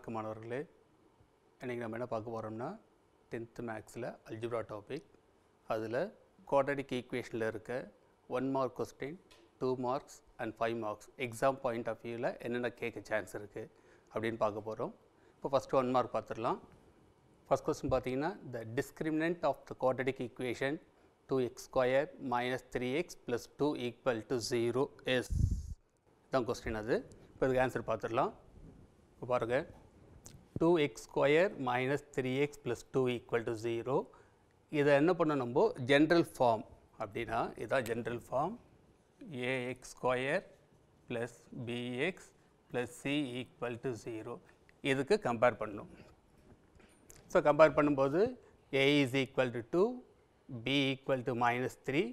வணக்கம் மாணவர்களே. இன்றைக்கி நம்ம என்ன பார்க்க போகிறோம்னா 10th மேக்ஸில் அல்ஜிப்ரா டாபிக். அதில் குவாட்ரடிக் ஈக்குவேஷனில் இருக்க 1 mark question, 2 marks and 5 marks exam point of வியூவில் என்னென்ன கேட்க சான்ஸ் இருக்குது அப்படின்னு பார்க்க போகிறோம். இப்போ ஃபஸ்ட்டு 1 மார்க் பார்த்துடலாம். ஃபஸ்ட் கொஸ்டின் பார்த்தீங்கன்னா, the discriminant of the quadratic equation 2x² minus 3x plus 2 equal to 0 is தான் கொஸ்டின். அது இப்போ இதுக்கு ஆன்சர் பார்த்துடலாம். இப்போ பாருங்கள், 2x² minus 3x plus 2 equal to 0. இதை என்ன பண்ண நம்ம ஜென்ரல் ஃபார்ம் அப்படின்னா, இதான் general form ax² plus bx plus c equal to 0. இதுக்கு கம்பேர் பண்ணணும். ஸோ கம்பேர் பண்ணும்போது a is equal to 2, b equal to minus 3,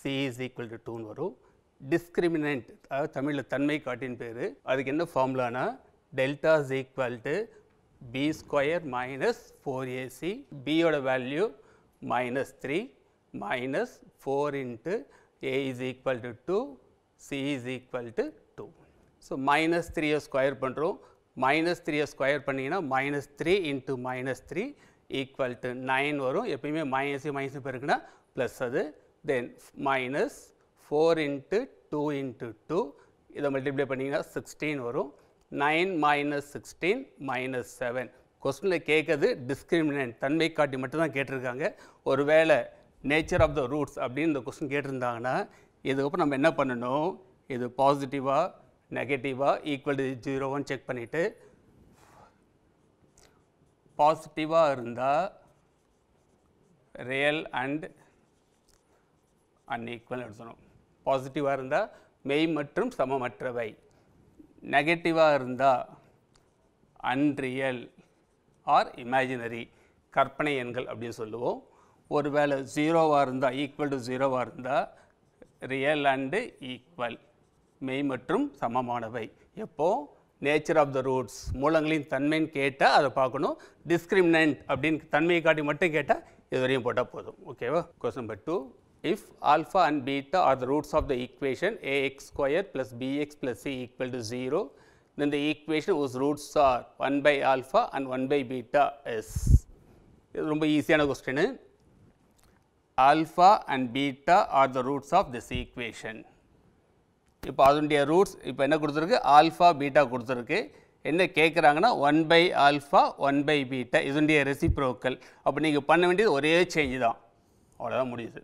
c is equal to 2 வரும். டிஸ்கிரிமினன்ட், அதாவது தமிழில் தன்மை காட்டின் பேர். அதுக்கு என்ன ஃபார்முலானா, delta is equal to b² minus 4ac, b ஓட value minus 3 minus 4 into a is equal to 2, c is equal to 2. So minus 3 square பண்ணுறோம். minus 3 ஸ்கொயர் பண்ணிங்கன்னா minus 3 into minus 3 equal to 9 வரும். எப்பயுமே மைனஸ் மைனஸ் பெருக்குன்னா ப்ளஸ் அது. தென் minus 4 into 2 into 2, இதை multiply பண்ணிங்கன்னா 16 வரும். 9 minus 16 minus 7. கொஸ்டினில் கேட்குறது டிஸ்கிரிமினன்ட், தன்மை காட்டி மட்டும்தான் கேட்டிருக்காங்க. ஒருவேளை நேச்சர் ஆஃப் த ரூட்ஸ் அப்படின்னு இந்த கொஸ்டின் கேட்டிருந்தாங்கன்னா, இதுக்கப்புறம் நம்ம என்ன பண்ணணும், இது பாசிட்டிவாக நெகட்டிவாக ஈக்குவல் டு 0 செக் பண்ணிவிட்டு, பாசிட்டிவாக இருந்தால் ரியல் அண்ட் அன்ஈக்குவல் எடுத்துக்கணும். பாசிட்டிவாக இருந்தால் மெய் மற்றும் சமமற்றவை, நெகட்டிவாக இருந்தால் அன்ரியல் ஆர் இமேஜினரி, கற்பனை எண்கள் அப்படின்னு சொல்லுவோம். ஒருவேளை 0வாக இருந்தால், ஈக்குவல் டு 0வாக இருந்தால் ரியல் அண்டு ஈக்குவல், மெய் மற்றும் சமமானவை. எப்போ நேச்சர் ஆஃப் த ரூட்ஸ், மூலங்களின் தன்மைன்னு கேட்டால் அதை பார்க்கணும். டிஸ்கிரிமினன்ட் அப்படின்னு தன்மையை காட்டி மட்டும் கேட்டால் இது வரையும் போட்டால் போதும். ஓகேவா? Question number 2. If alpha and beta are the roots of the equation ax² plus bx plus c equal to 0, then the equation whose roots are 1 by alpha and 1 by beta is. இது ரொம்ப ஈஸியான question. Alpha and beta are the roots of this equation. இப்போ அதனுடைய roots இப்போ என்ன கொடுத்துருக்கு, alpha beta கொடுத்துருக்கு. என்ன கேட்குறாங்கன்னா 1 by ஆல்ஃபா 1 by பீட்டா, இதனுடைய ரெசிப்ரோக்கல். அப்போ நீங்கள் பண்ண வேண்டியது ஒரே சேஞ்சு தான், அவ்வளோதான் முடியுது.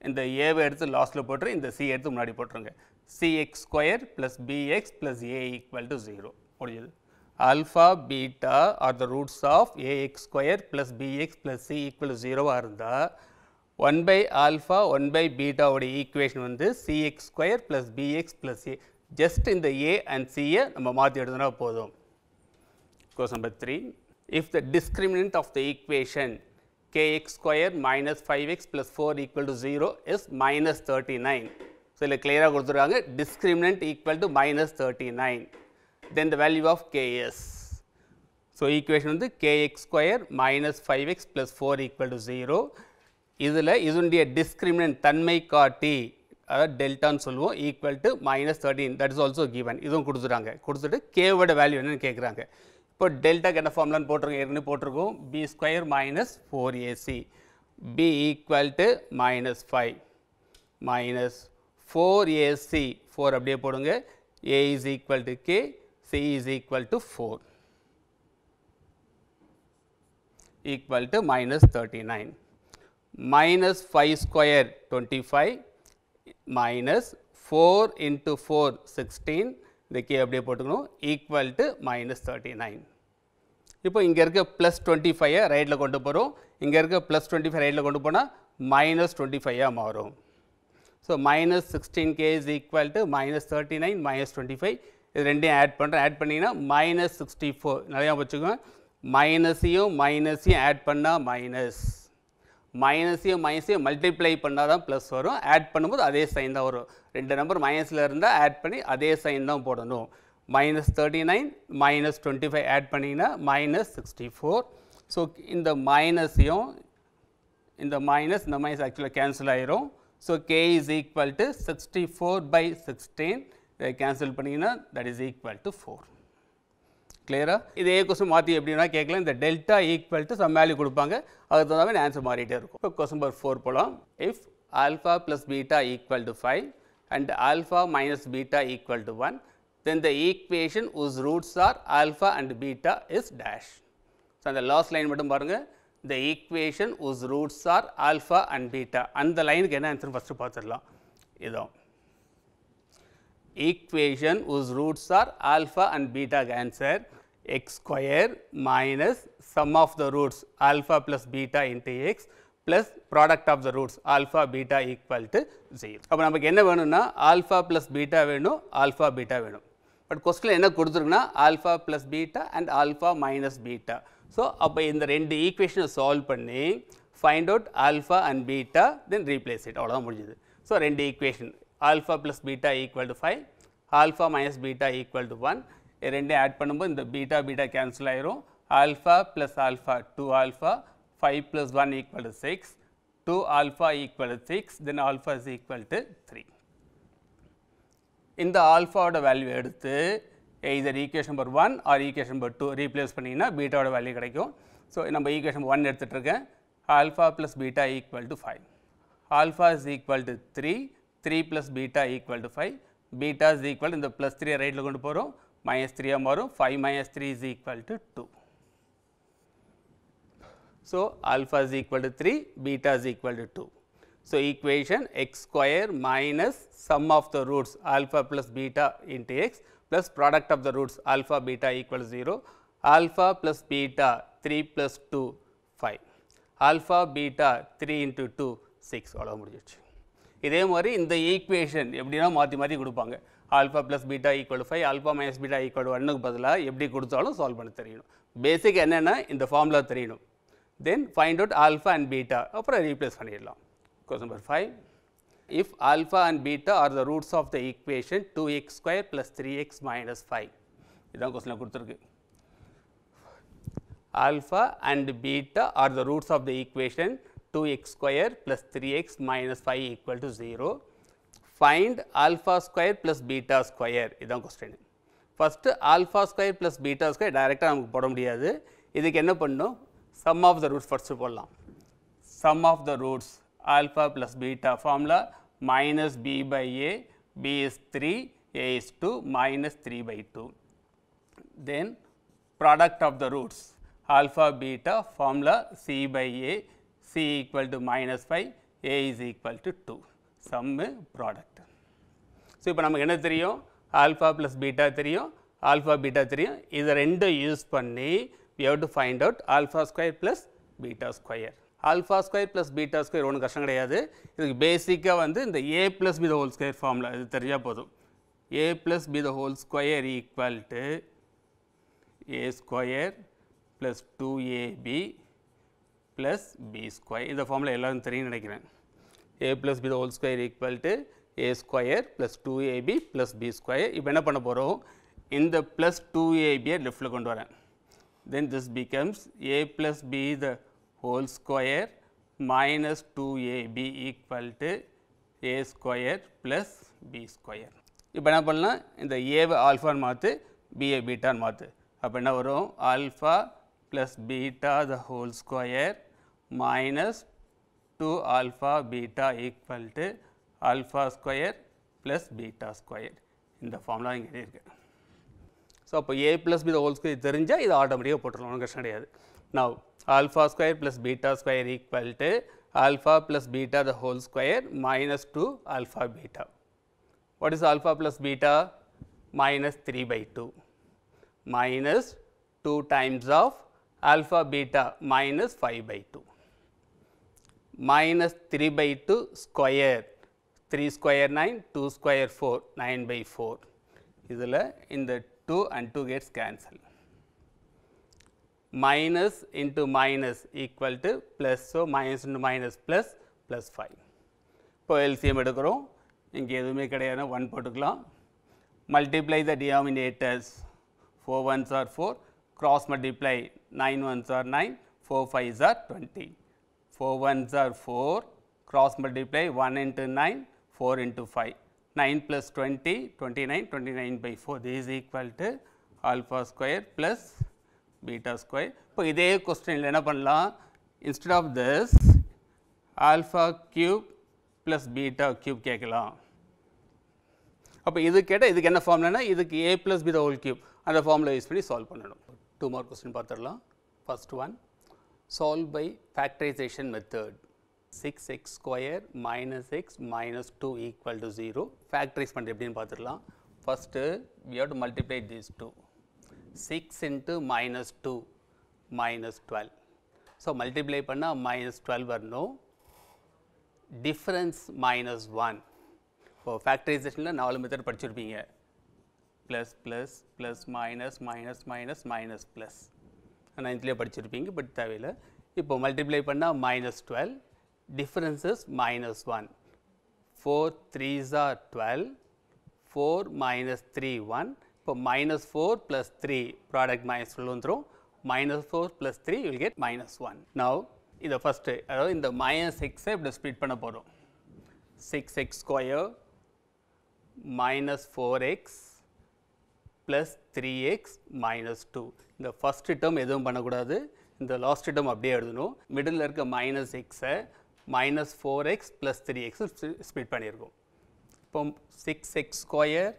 இந்த ஏவை எடுத்து லாஸ்ட்டில் போட்டுரு, இந்த சி எடுத்து முன்னாடி போட்டுருங்க. cx² plus bx plus a equal to 0 முடியுது. Alpha beta are the roots of ax² plus bx plus c equal to 0வாக இருந்தால் 1 by ஆல்ஃபா 1 by பீட்டாவோடைய ஈக்குவேஷன் வந்து cx² plus bx plus a. Just இந்த a and c-யை நம்ம மாற்றி எடுத்தோம்னா போதும். Question number 3. If the discriminant of the equation kx² minus 5x plus 4 equal to 0 is minus 39. So இதில் கிளியராக கொடுத்துருக்காங்க, discriminant equal to minus 39. Then the value of ks. So equation வந்து kx² minus 5x plus 4 equal to 0. இதில் இதனுடைய discriminant தன்மை காட்டி, அதாவது டெல்டான்னு சொல்லுவோம், equal to minus 13. That is also given. இதுவும் கொடுத்துட்டாங்க. கொடுத்துட்டு கேவோட வேல்யூ என்னன்னு கேட்குறாங்க. இப்போ டெல்டாக்கு என்ன ஃபார்முலான்னு போட்டிருக்கோம், ஏற்கனவே போட்டிருக்கோம். b² minus 4ac, b equal to minus 5 minus 4ac, 4 அப்படியே போடுங்க. a is equal to k, c is equal to 4 equal to minus 39. minus 5 square 25 minus 4 into 4 16, இந்த k அப்படியே போட்டுக்கணும், ஈக்குவல் டு minus 39. இப்போ இங்கே இருக்க ப்ளஸ் 25-ஐ ரைட்டில் கொண்டு போகிறோம். இங்கே இருக்க ப்ளஸ் 25 ரைட்டில் கொண்டு போனால் minus 25-ஆக மாறும். So minus 16k is equal to minus 39 minus 25. இது ரெண்டையும் ஆட் பண்ணுறேன். ஆட் பண்ணிங்கன்னா minus 64. நிறையா வச்சுக்கோங்க. மைனஸையும் மைனஸையும் ஆட் பண்ணால் மைனஸ், மைனஸையும் மைனஸையும் மல்டிப்ளை பண்ணால் தான் ப்ளஸ் வரும். ஆட் பண்ணும்போது அதே சைன் தான் வரும். ரெண்டு நம்பர் மைனஸில் இருந்தால் ஆட் பண்ணி அதே சைன் தான் போடணும். minus 39 minus 25 ஆட் பண்ணிங்கன்னா minus 64. ஸோ இந்த மைனஸையும் இந்த மைனஸ் ஆக்சுவலாக கேன்சல் ஆயிரும். So k is equal to 64 by 16. இதை கேன்சல் பண்ணிங்கன்னா that is equal to 4. clear? இதே question மாற்றி எப்படின்னா கேட்கலாம் இந்த delta equal to some value கொடுப்பாங்க அதுக்கு தகுந்த ஆன்சர் மாறிட்டே இருக்கும். இப்போ question number 4 போலாம். If alpha plus beta equal to 5 and alpha minus beta equal to 1, then the equation whose roots are alpha and beta is dash. So அந்த last line மட்டும் பாருங்க. The equation whose roots are alpha and beta. அந்த லைனுக்கு என்ன answer first பார்த்துடலாம். இதான் equation whose roots are alpha and beta answer x square minus sum of the roots alpha plus beta into x plus product of the roots alpha beta equal to 0. அப்போ நமக்கு என்ன வேணும்னா alpha plus beta வேணும் alpha beta வேணும். But கொஸ்டினில் என்ன கொடுத்துருக்குன்னா alpha plus beta and alpha minus beta. So அப்போ இந்த ரெண்டு ஈக்குவேஷனை சால்வ் பண்ணி find out alpha and beta then replace it அவ்வளோதான் முடிஞ்சுது. ஸோ ரெண்டு equation alpha plus beta equal to 5, alpha minus beta equal to 1. ரெண்டே ஆட் பண்ணும்போது இந்த beta beta கேன்சல் ஆயிரும். alpha plus alpha 2 alpha, 5 plus 1 equal to 6, 2 alpha equal to 6, then alpha is equal to 3. இந்த ஆல்ஃபாவோட value எடுத்து either equation number 1 or equation number 2 replace பண்ணிங்கன்னா பீட்டாவோட value கிடைக்கும். So நம்ம equation 1 எடுத்துகிட்டு இருக்கேன். alpha plus beta equal to 5. alpha is equal to 3, 3 plus beta equal to 5, beta is equal to இந்த plus 3 ரைட்டில் கொண்டு போகிறோம் minus 3 மாறும் 5 minus 3 is equal to 2. So alpha is equal to 3, beta is equal to 2. So equation x square minus sum of the roots alpha plus beta into x plus product of the roots alpha beta equal to 0, alpha plus beta 3 plus 2 5, alpha beta 3 into 2 6 அவ்வளோ முடிஞ்சிடுச்சு. இதே மாதிரி இந்த equation எப்படின்னா மாற்றி கொடுப்பாங்க. Alpha plus beta equal to 5, alpha minus beta equal to 1க்கு பதிலாக எப்படி கொடுத்தாலும் சால்வ் பண்ண தெரியணும். பேசிக் என்னென்னா இந்த ஃபார்முலா தெரியணும். Then find out alpha and beta அப்புறம் ரீப்ளேஸ் பண்ணிடலாம். Question number 5. If alpha and beta are the roots of the equation 2x square plus 3x minus 5. இதான் கொஸ்டினில் கொடுத்துருக்கு. Alpha and beta are the roots of the equation 2x square plus 3x minus 5 equal to 0. Find alpha square plus beta square. இதான் கொஸ்டின். First alpha square plus beta square டைரெக்டாக நமக்கு போட முடியாது. இதுக்கு என்ன பண்ணணும்? Sum of the roots first போடலாம். Sum of the roots alpha plus beta formula minus b by a, b is 3, a is 2, minus 3 by 2. Then product of the roots alpha beta formula c by a, c equal to minus 5, a is equal to 2. Sum product. So இப்போ நமக்கு என்ன தெரியும்? alpha plus beta தெரியும், alpha beta தெரியும். இதை ரெண்டும் use பண்ணி we have to find out alpha square plus beta square. Alpha square plus beta square ஒன்றும் கஷ்டம் கிடையாது. இதுக்கு பேசிக்காக வந்து இந்த A plus B the whole square formula இது தெரிஞ்சால் போதும். A plus B the whole square equal to A square plus 2ab plus B square. இந்த ஃபார்முலா எல்லோரும் தெரியும் நினைக்கிறேன். A plus B the whole square equal to A square plus 2ab plus B square. இப்போ என்ன பண்ண போகிறோம்? இந்த plus 2abயை லெஃப்டில் கொண்டு வரேன். Then this becomes A plus B the whole square minus 2ab equal to a square plus b square. இப்போ என்ன பண்ணலாம்? இந்த ஏவை ஆல்ஃபான்னு மாற்று, பிஏ பீட்டான்னு மாற்று. அப்போ என்ன வரும்? Alpha plus beta the whole square minus 2 alpha beta equal to alpha square plus beta square. இந்த ஃபார்முலா இங்கே இருக்கு. ஸோ அப்போ A plus B the whole square தெரிஞ்சால் இது ஆட்டோமேட்டிக்காக போட்டுடலாம், ஒன்றும் கஷ்டம் கிடையாது. Now alpha square plus beta square equal to alpha plus beta the whole square minus 2 alpha beta. What is alpha plus beta? Minus 3 by 2 minus 2 times of alpha beta minus 5 by 2 minus 3 by 2 square, 3 square 9, 2 square 4, 9 by 4. இதில் இந்த 2 and 2 gets cancelled. Minus into minus equal to plus, so minus into minus plus, plus 5. இப்போ LCM எடுக்கிறோம். இங்கே எதுவுமே கிடையாது, 1 போட்டுக்கலாம். Multiply the denominators. 4 ones are 4, cross multiply 9 ones are 9, 4 5s are 20. 4 ones are 4, cross multiply 1 into 9, 4 into 5. 9 plus 20, 29, 29 by 4. This is equal to alpha square plus beta square. இப்போ இதே கொஸ்டினில் என்ன பண்ணலாம், instead of this alpha cube plus beta cube கேட்கலாம். அப்போ இது கேட்டால் இதுக்கு என்ன ஃபார்முலானா இதுக்கு a plus b the whole cube அந்த ஃபார்முலா யூஸ் பண்ணி சால்வ் பண்ணணும். 2 more question பார்த்துடலாம். First one, solve by factorization method. 6x square minus x minus 2 equal to 0. Factorize பண்ணுறது எப்படின்னு பார்த்துடலாம். First we have to multiply these two. 6 into minus 2 minus 12. So multiply பண்ணால் minus 12 வரணும். Difference minus 1. இப்போ ஃபேக்டரைசேஷனில் 4 method படிச்சிருப்பீங்க. Plus plus plus minus minus minus minus plus 9th படிச்சிருப்பீங்க, but தேவையில்லை. இப்போ மல்டிப்ளை பண்ணால் minus 12, differences minus 1. 4 3s are 12, 4 minus 3 1. இப்போ minus 4 plus 3 product minus 12 வந்துடும். minus 4 plus 3 you will get minus 1. Now இதை first, அதாவது இந்த minus xஐ இப்படி ஸ்ப்ளிட் பண்ண போகிறோம். 6x square minus 4x plus 3x minus 2. இந்த ஃபஸ்ட் டேர்ம் எதுவும் பண்ணக்கூடாது, இந்த லாஸ்ட் டேர்ம் அப்படியே எழுதணும். மிடில் இருக்க மைனஸ் எக்ஸை minus 4x plus 3x split பண்ணியிருக்கோம். இப்போ 6x square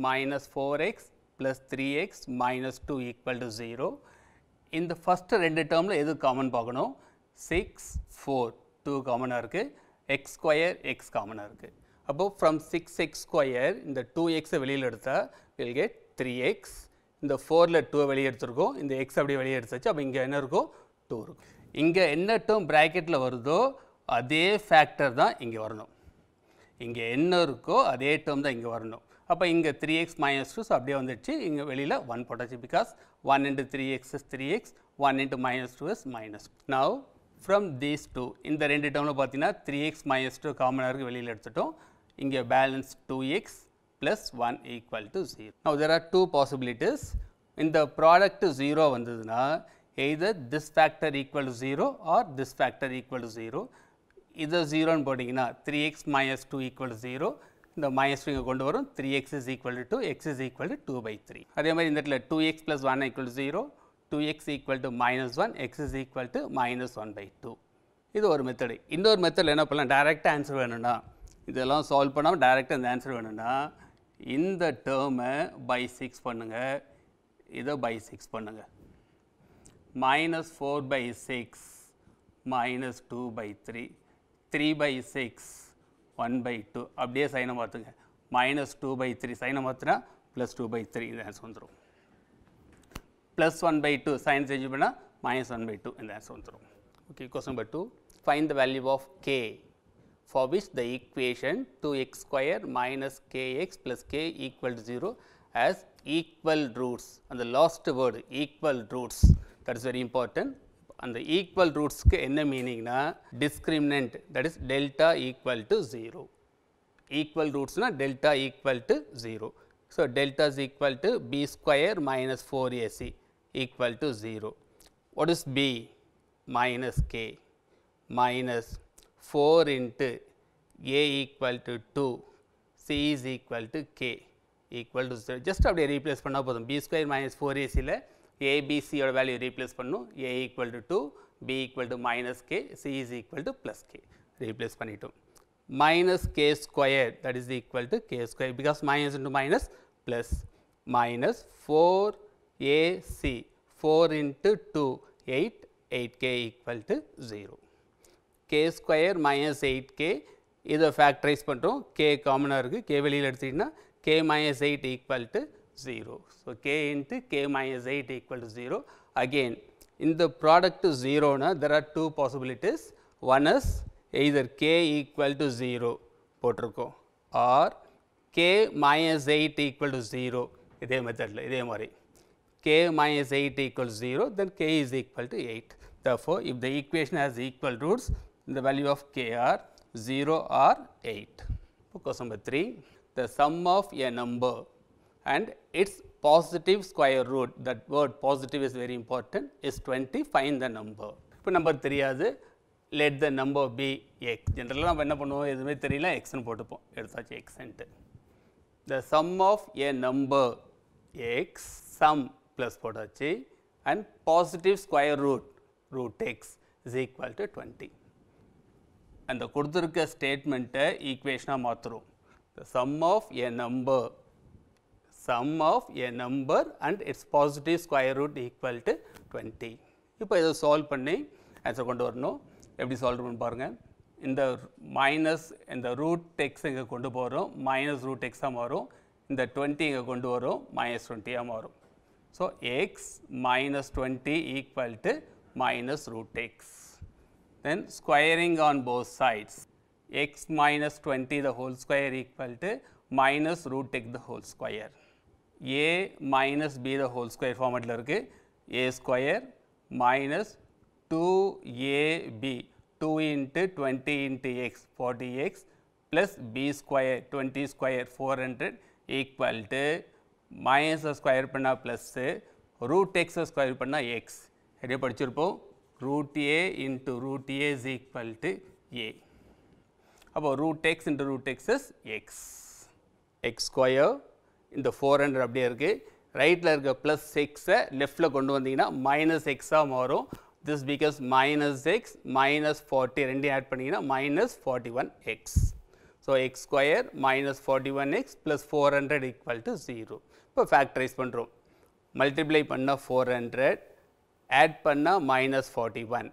minus 4x plus 3x minus 2 equal to 0. இந்த ஃபஸ்ட்டு ரெண்டு டேர்மில் எது காமன் பார்க்கணும். 6 4 2 காமனாக இருக்குது, x ஸ்கொயர் x காமனாக இருக்குது. அப்போது ஃப்ரம் 6x ஸ்கொயர் இந்த 2xஐ வெளியில் எடுத்தால் வில் கெட் 3x. இந்த 4ல் 2 வெளியே எடுத்துருக்கோம், இந்த x அப்படியே வெளியே எடுத்தாச்சு. அப்போ இங்கே என்ன இருக்கும், 2 இருக்கும். இங்கே என்ன டேர்ம் ப்ராக்கெட்டில் வருதோ அதே ஃபேக்டர் தான் இங்கே வரணும். இங்கே என்ன இருக்கோ அதே டேர்ம் தான் இங்கே வரணும். அப்போ இங்கே 3x minus 2 அப்படியே வந்துடுச்சு. இங்கே வெளியில் 1 போட்டாச்சு. Because 1 into 3x is 3x, 1 into minus 2 is minus 2. Now from these two, இந்த ரெண்டு டேர்மில் பார்த்தீங்கன்னா 3x minus 2 காமனாக இருக்குது, வெளியில் எடுத்துட்டோம். இங்கே balance 2x plus 1 equal to 0. Now there are two possibilities. இந்த ப்ராடக்ட் 0 வந்ததுன்னா either this factor equal to 0 or this factor equal to 0. இதை 0ன்னு போட்டிங்கன்னா 3x minus 2 equal to 0. இந்த minus 2 இங்கே கொண்டு வரும். 3x is equal to 2, x is equal to 2 by 3. அதே மாதிரி இந்த இடத்துல 2x plus 1 equal to 0, 2x equal to minus 1, x is equal to minus 1 by 2. இது ஒரு மெத்தடு. இன்னொரு மெத்தடில் என்ன பண்ணலாம், டைரெக்டாக ஆன்சர் வேணும்னா, இதெல்லாம் சால்வ் பண்ணாமல் டைரெக்டாக இந்த ஆன்சர் வேணும்னா இந்த டேர்மை பை 6 பண்ணுங்கள், இதை பை 6 பண்ணுங்கள். minus 4 by 6 minus 2 by 3, 3 by 6 1 by 2. அப்படியே சைனை மாற்றுங்க. minus 2 by 3 சைனை மாற்றினா plus 2 by 3 இந்த ஆன்சர் வந்துடும். plus 1 by 2 சைன் சேஞ்ச் பண்ணால் minus 1 by 2 இந்த ஆன்சர் வந்துடும். Okay, question number 2, find the value of k for which the equation 2x square minus kx plus k equal to 0 has equal roots. And the last word equal roots, that is very important. And the equal roots க்கு என்ன மீனிங்னா discriminant, that is delta equal to 0. Equal roots na delta equal to 0. So delta is equal to b square minus 4ac equal to 0. What is b? Minus k minus 4 into a equal to 2, c is equal to k equal to 0. Just அப்படியே replace பண்ணால் போதும். b square minus 4ac ல a b c ஓட value replace பண்ணும். a equal to 2, b equal to minus k, c is equal to plus k replace பண்ணிட்டோம். minus k square, that is equal to k square, because minus into minus plus, minus 4ac, 4 into 2 8, 8k equal to 0. k square minus 8k, இதை factorise பண்ணுறோம். k காமனாக இருக்குது, k வெளியில் எடுத்துக்கிட்டீங்கன்னா k minus 8 equal to 0. So k into k minus 8 equal to 0. Again, in the product to 0 na, there are two possibilities. One is either k equal to 0 போட்டிருக்கோம், or k minus 8 equal to 0. இதே மெத்தடில் இதே மாதிரி k minus 8 equal to 0, then k is equal to 8. Therefore, if the equation has equal roots, the value of k are 0 or 8. Question number 3, the sum of a number and its positive square root, that word positive is very important, is 20. Find the number. இப்போ number தெரியாது, let the number be x. ஜென்ரலாக நம்ம என்ன பண்ணுவோம், எதுவுமே தெரியல எக்ஸ்ன்னு போட்டுப்போம், எடுத்தாச்சு எக்ஸ்ன்ட்டு. The sum of a number x, sum plus போட்டாச்சு and positive square root root x is equal to 20. அந்த கொடுத்திருக்க ஸ்டேட்மெண்ட்டை ஈக்குவேஷனாக மாற்றுறோம். The sum of a number and its positive square root equal to 20. இப்போ இதை சால்வ் பண்ணி ஆன்சர் கொண்டு வரணும். எப்படி சால்வ் பண்ணி பாருங்கள். இந்த மைனஸ் இந்த ரூட் எக்ஸ் இங்கே கொண்டு போகிறோம், மைனஸ் ரூட் எக்ஸாக மாறும். இந்த 20 இங்கே கொண்டு வரும், மைனஸ் 20ஆக மாறும். So X minus 20 equal to minus root X. Then squaring on both sides, x minus 20 the whole square equal to minus root x the whole square. A minus b the whole square format la irukku. A square minus 2ab 2 into 20 into x 40x plus b square 20 square 400 equal to minus square panna plus root x square panna x. எதை படிச்சிருப்போம். root a into root a is equal to a. அப்போ root x into root x is x. x square இந்த 400 அப்படியே இருக்கு. ரைட்டில் இருக்க plus எக்ஸை லெஃப்டில் கொண்டு வந்தீங்கன்னா மைனஸ் எக்ஸாக மாறும். This because minus X minus 40 ரெண்டையும் ஆட் பண்ணிங்கன்னா minus 41x. So X square minus 41x plus 400 equal to 0. இப்போ ஃபேக்டரைஸ் பண்ணுறோம். மல்டிப்ளை பண்ணால் 400, add panna minus 41,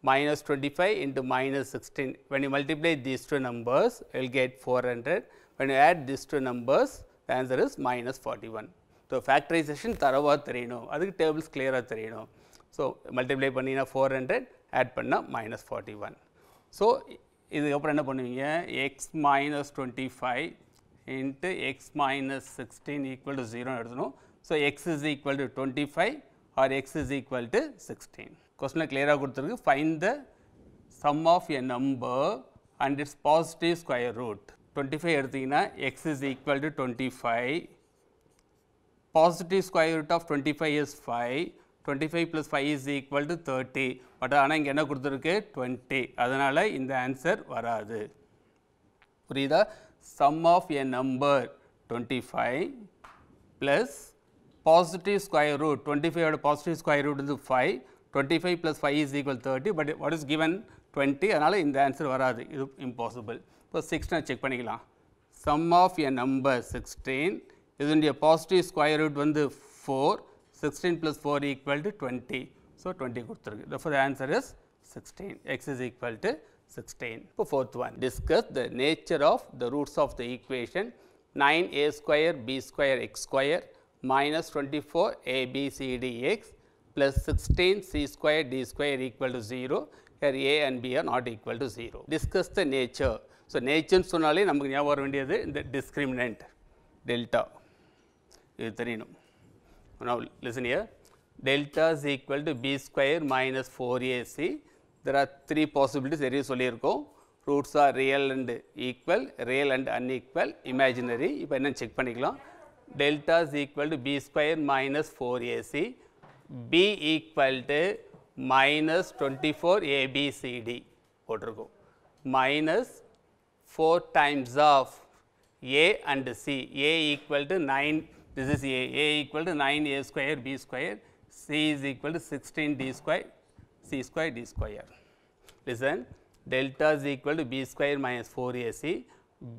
minus 25 into minus 16. When you multiply these two numbers, you will get 400. When you add these two numbers, the answer is minus 41. So, factorization தரவா தெரியணும், அதுக்கு tables clear தெரியணும். So, multiply பண்ணினா 400, add panna minus 41. So, இதுக்கு அப்புறம் என்ன பண்ணுவீங்க, x minus 25 into x minus 16 equal to 0 எடுத்துணும். So, x is equal to 25 or x is equal to 16. Question clear கொடுத்திருக்கு. Find the sum of a number and its positive square root. 25 எடுத்தீங்கன்னா x is equal to 25. Positive square root of 25 is 5. 25 plus 5 is equal to 30. But ஆனால் இங்கே என்ன கொடுத்திருக்கு 20. அதனால் இந்த answer வராது. புரியுதா? Sum of a number 25 plus positive square root 25 positive square root is 5. 25 plus 5 is equal to 30, but what is given 20, அதனால் இந்த ஆன்சர் வராது, இது impossible. இப்போ 16 செக் பண்ணிக்கலாம். sum of a number 16, இதனுடைய positive square root வந்து 4, 16 plus 4 equal to 20, so 20 கொடுத்திருக்கு. Therefore, the answer is 16, x is equal to 16. இப்போ fourth one, discuss the nature of the roots of the equation 9a square b square x square minus 24 a b c d x plus 16 c square d square equal to 0. Here a and b are not equal to 0. Discuss the nature. So, nature சொன்னாலே நமக்கு ஞாபகம் வர வேண்டியது இந்த discriminant delta. இது தெரியணும். Now, listen here. Delta is equal to b square minus 4ac. There are three possibilities. எரிய சொல்லியிருக்கோம். Roots are real and equal, real and unequal, imaginary. இப்போ என்ன செக் பண்ணிக்கலாம். Delta is equal to b square minus 4ac, b equal to minus 24 abcd போட்டிருக்கோம். minus 4 times of a and c, a equal to 9, this is a equal to 9a square b square, c is equal to 16 d square, c square d square. Listen, delta is equal to b square minus 4ac,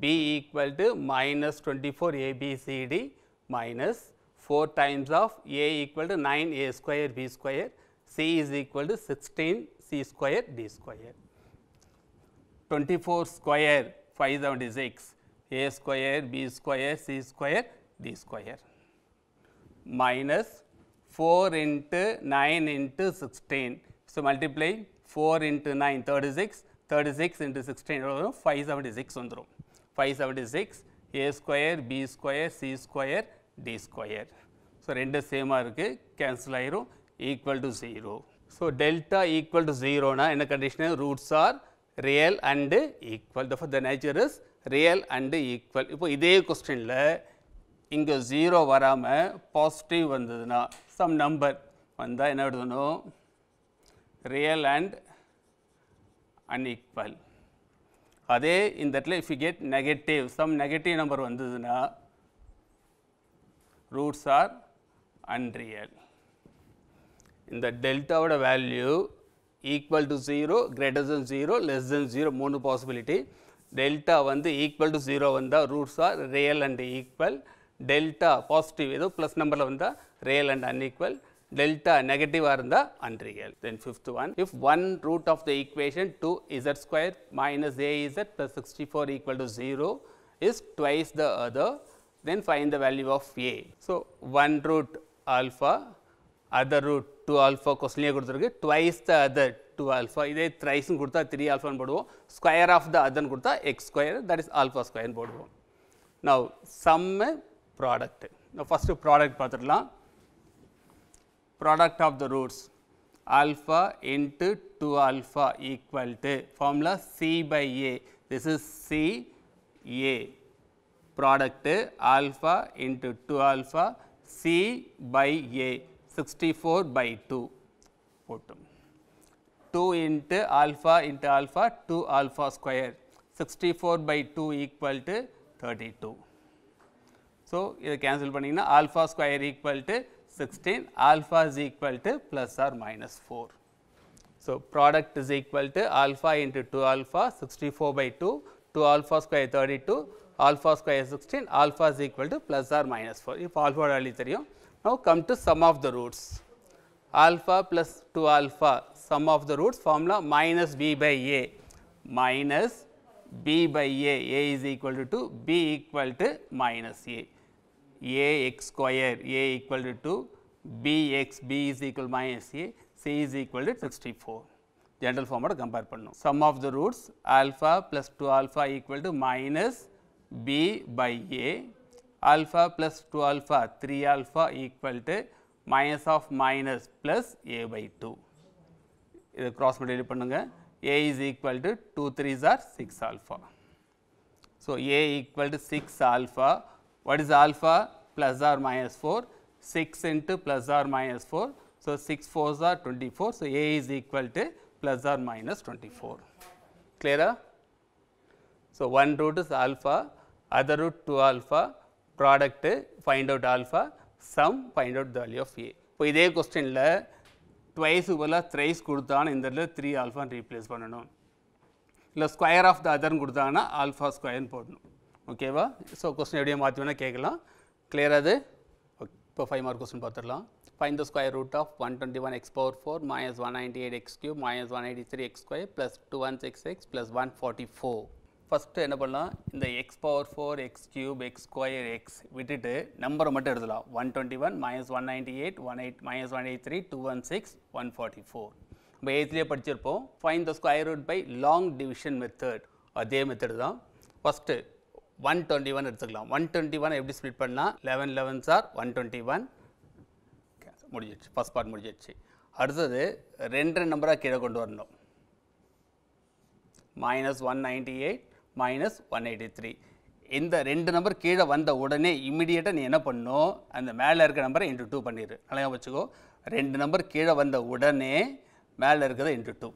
b equal to minus 24 abcd minus 4 times of a equal to 9a square b square, c is equal to 16 c square d square. 24 square 576, a square b square c square d square minus 4 into 9 into 16. So, multiply 4 into 9 36, 36 into 16 576 வந்துரும். 576 a square b square c square d square. So, ரெண்டு சேமாக இருக்குது, cancel ஆயிரும், equal to 0. So, delta equal to 0 na என்ன condition, roots are real and equal. Therefore, the nature is real and equal. இப்போ இதே கொஸ்டினில் இங்கே 0 வராமல் பாசிட்டிவ் வந்ததுன்னா சம் நம்பர் வந்தால் என்ன எழுதணும், real and unequal. அதே இந்த இடத்துல if you get negative, some negative number வந்ததுன்னா roots are unreal. இந்த டெல்டாவோட value equal to 0, greater than 0, less than 0 மூணு பாசிபிலிட்டி. டெல்டா வந்து ஈக்குவல் டு 0 வந்தால் roots are real and equal. Delta positive ஏதோ ப்ளஸ் நம்பரில் வந்தால் ரியல் அண்ட் அன்ஈக்குவல். டெல்டா நெகட்டிவாக இருந்தால் unreal. Then fifth one, if one root of the equation 2z square minus az plus 64 equal to 0 is twice the other, then find the value of a. So, one root alpha, other root 2 alpha question கொடுத்திருக்கு, twice the other 2 alpha, இதே thrice கொடுத்தா 3 alpha போடுவோம், square of the other கொடுத்தா x square, that is alpha square போடுவோம். Now, sum product. Now, first product பார்த்துடலாம். Product of the roots alpha into 2 alpha equal to formula c by a. This is c a. Product alpha into 2 alpha c by a 64 by 2 போட்டும். 2 into alpha 2 alpha square 64 by 2 equal to 32. So, இதை cancel பண்ணிங்கன்னா alpha square equal to 16, alpha is equal to plus or minus 4. So, product is equal to alpha into 2 alpha 64 by 2, 2 alpha square 32, alpha square 16, alpha is equal to plus or minus 4. If alpha value தெரியும். Now, come to sum of the roots. Alpha plus 2 alpha, sum of the roots formula minus b by a, minus b by a is equal to 2, b equal to minus a x square, a equal to 2, bx, b is equal to minus a, c is equal to 64. General form compare பண்ணணும். Sum of the roots alpha plus 2 alpha equal to minus b by a, alpha plus 2 alpha 3 alpha equal to minus of minus plus a by 2. இது cross multiply பண்ணுங்க. a is equal to 2 3s are 6 alpha. So, a equal to 6 alpha. What is alpha? Plus or minus 4, 6 into plus or minus 4. So, 6 4s are 24. So, a is equal to plus or minus 24. Clear? So, one root is alpha, other root 2 alpha, product find out alpha, sum find out the value of a. இப்போ இதே கொஸ்டினில் twice பதிலாக thrice கொடுத்தாங்கன்னா இந்த இடத்துல 3 alpha replace பண்ணணும். இல்லை square of the அதர்னு கொடுத்தாங்கன்னா ஆல்ஃபா ஸ்கொயர்னு போடணும். ஓகேவா? ஸோ கொஸ்டின் எப்படியே மாற்றி வேணால் கேட்கலாம். கிளியர் அது? இப்போ 5 மார்க் கொஸ்டின் பார்த்துடலாம். Find the square root of 121 x power 4 minus 198 x cube minus 183 x square plus 216 x plus 144. First என்ன பண்ணலாம், இந்த x power 4 x cube x square x விட்டுட்டு நம்பரை மட்டும் எழுதலாம். 121 minus 198 minus 183 216 144. நம்ம 8லேயே படிச்சிருப்போம். Find the square root by long division method. அதே மெத்தட் தான். ஃபஸ்ட்டு 121 எடுத்துக்கலாம். 121 எப்படி ஸ்ப்ளிட் பண்ணலாம்? 11 11s are 121. முடிஞ்சிடுச்சு, ஃபஸ்ட் பார்ட் முடிஞ்சிடுச்சு. அடுத்தது ரெண்டு நம்பராக கீழே கொண்டு வரணும். minus 198 minus 183. இந்த ரெண்டு நம்பர் கீழே வந்த உடனே இம்மிடியேட்டாக நீ என்ன பண்ணணும், அந்த மேலே இருக்க நம்பரை இன்ட்டு 2 பண்ணிடு. நல்லா வச்சுக்கோ, ரெண்டு நம்பர் கீழே வந்த உடனே மேலே இருக்கிறத இன்ட்டு 2.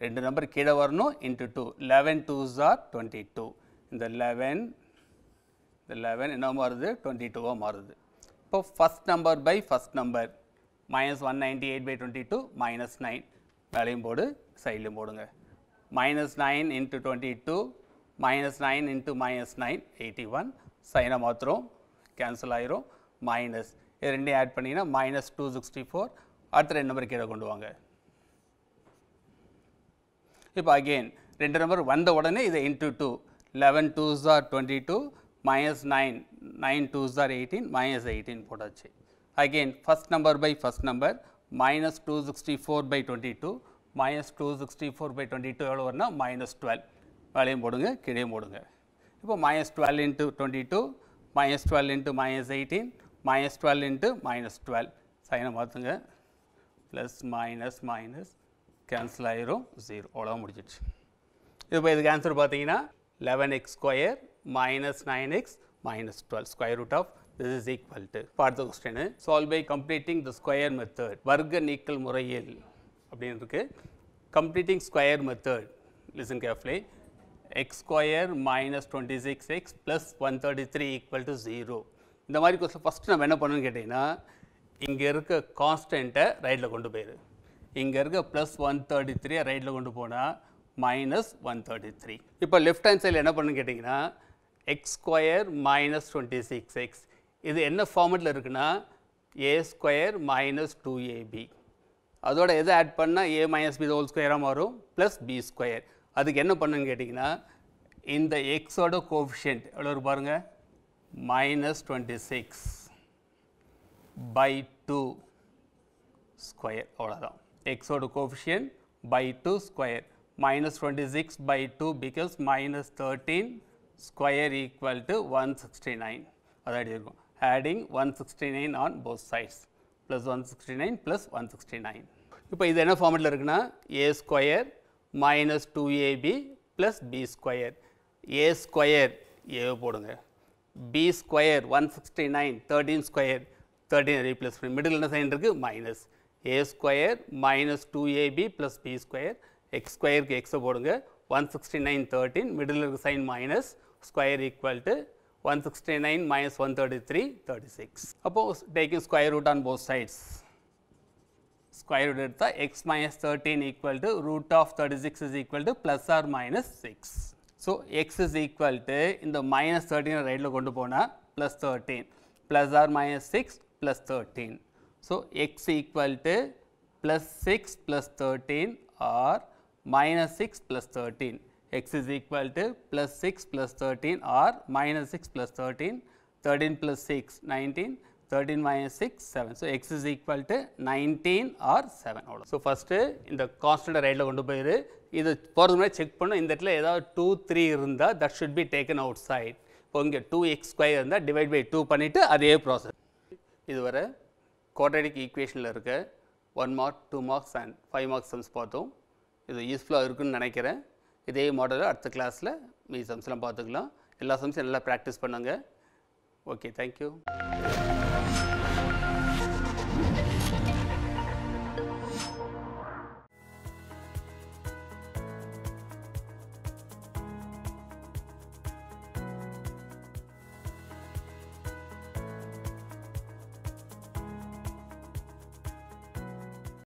ரெண்டு நம்பர் கீழே வரணும், இன்ட்டு 2. 11 2s are 22. இந்த 11 என்ன மாறுது, 22 மாறுது. இப்போ first number by first number minus 198 by 22 minus 9 மேலேயும் போடு, சைட்லையும் போடுங்க. minus 9 into 22 minus 9 into minus 9 81. சைனை மாத்திரம் கேன்சல் ஆயிரும். மைனஸ் இது ரெண்டையும் ஆட் பண்ணிங்கன்னா minus 264. அடுத்த ரெண்டு நம்பர் கீழே கொண்டு வாங்க. இப்போ அகெயின் ரெண்டு நம்பர் வந்த உடனே இதை into 2. 11 2s are 22 minus 9 9 2s are 18 minus 18 போட்டாச்சு. Again first number by first number minus 264 by 22 minus 264 by 22 எவ்வளோ வரும்னா minus 12. மேலேயும் போடுங்க, கீழேயும் போடுங்க. இப்போ minus 12 into 22 minus 12 into minus 18 minus 12 into minus 12. சைனை மாற்றுங்க. ப்ளஸ் மைனஸ் மைனஸ் கேன்சல் ஆயிரும், 0. அவ்வளோதான் முடிஞ்சிடுச்சு. இப்போ இதுக்கு ஆன்சர் பார்த்தீங்கன்னா 11x square minus 9x minus 12 square root of this is equal to. அடுத்த question, solve by completing the square method. வர்க்க நீக்கல் முறையில் அப்படின்னு இருக்கு. completing square method, listen carefully. x square minus 26x plus 133 equal to 0. இந்த மாதிரி question first நம்ம என்ன பண்ணணும்னு கேட்டிங்கன்னா, இங்கே இருக்க கான்ஸ்டன்ட்டை ரைட்டில் கொண்டு போயிரு. இங்கே இருக்க ப்ளஸ் 133 ரைட்டில் கொண்டு போனால் மைனஸ் 133. இப்போ லெஃப்ட் ஹேண்ட் சைடில் என்ன பண்ணுன்னு கேட்டிங்கன்னா எக்ஸ் ஸ்கொயர் மைனஸ் 26x. இது என்ன ஃபார்மெட்டில் இருக்குன்னா ஏ ஸ்கொயர் மைனஸ் 2ab. அதோட எதை ஆட் பண்ணால் ஏ மைனஸ் பி ஹோல் ஸ்கொயராக மாறும் ப்ளஸ் பி ஸ்கொயர். அதுக்கு என்ன பண்ணுன்னு கேட்டிங்கன்னா இந்த எக்ஸோட கோஎஃபிஷியன்ட் எவ்வளோ இருக்கு பாருங்கள், மைனஸ் 26 by 2 ஸ்கொயர், அவ்வளோதான். எக்ஸோட coefficient by 2 square, minus 26 by 2 becomes minus 13 square equal to 169. அதான் இருக்கும். Adding 169 on both sides, plus 169 plus 169. இப்போ இது என்ன ஃபார்மெட்டில் இருக்குன்னா a square minus 2ab plus B square. a square a போடுங்க, b ஸ்கொயர் 169 13 ஸ்கொயர் 13 ரீப்ளேஸ் பண்ணி மிடில் என்ன சைன் இருக்குது minus. a square minus 2ab plus B square. X ஸ்கொயருக்கு எக்ஸை போடுங்க, 169 13 மிடில் இருக்க sign minus square equal to 169 minus 133 36. அப்போது taking square root on both sides, square root எடுத்தால் X minus 13 equal to root of 36 is equal to plus R minus 6. So X is equal to இந்த minus 13 ரைட்டில் கொண்டு போனால் plus 13 ப்ளஸ் R minus 6 plus 13. So X equal to plus 6 plus 13 or minus 6 plus 13. X is equal to plus 6 plus 13 or minus 6 plus 13. 13 plus 6 19, 13 minus 6 7. So x is equal to 19 or 7. So first இந்த constant ரைட்டில் கொண்டு போயிரு. இது போகிறது முன்னாடி check பண்ணணும், இந்த இடத்துல ஏதாவது 2 3 இருந்தால் that should be taken outside. இப்போ இங்கே 2x ஸ்கொயர் இருந்தால் டிவைட் பை 2 பண்ணிவிட்டு அதே ப்ராசஸ். இதுவரை குவாட்ராட்டிக் ஈக்குவேஷனில் இருக்க 1 mark 2 marks and 5 marks sums பார்த்தோம். இது யூஸ்ஃபுல்லாக இருக்குன்னு நினைக்கிறேன். இதே மாடலில் அடுத்த கிளாஸில் மீதி சம்ஸ்லாம் பார்த்துக்கலாம். எல்லா சம்ஸும் நல்லா ப்ராக்டிஸ் பண்ணுங்கள். Okay, thank you.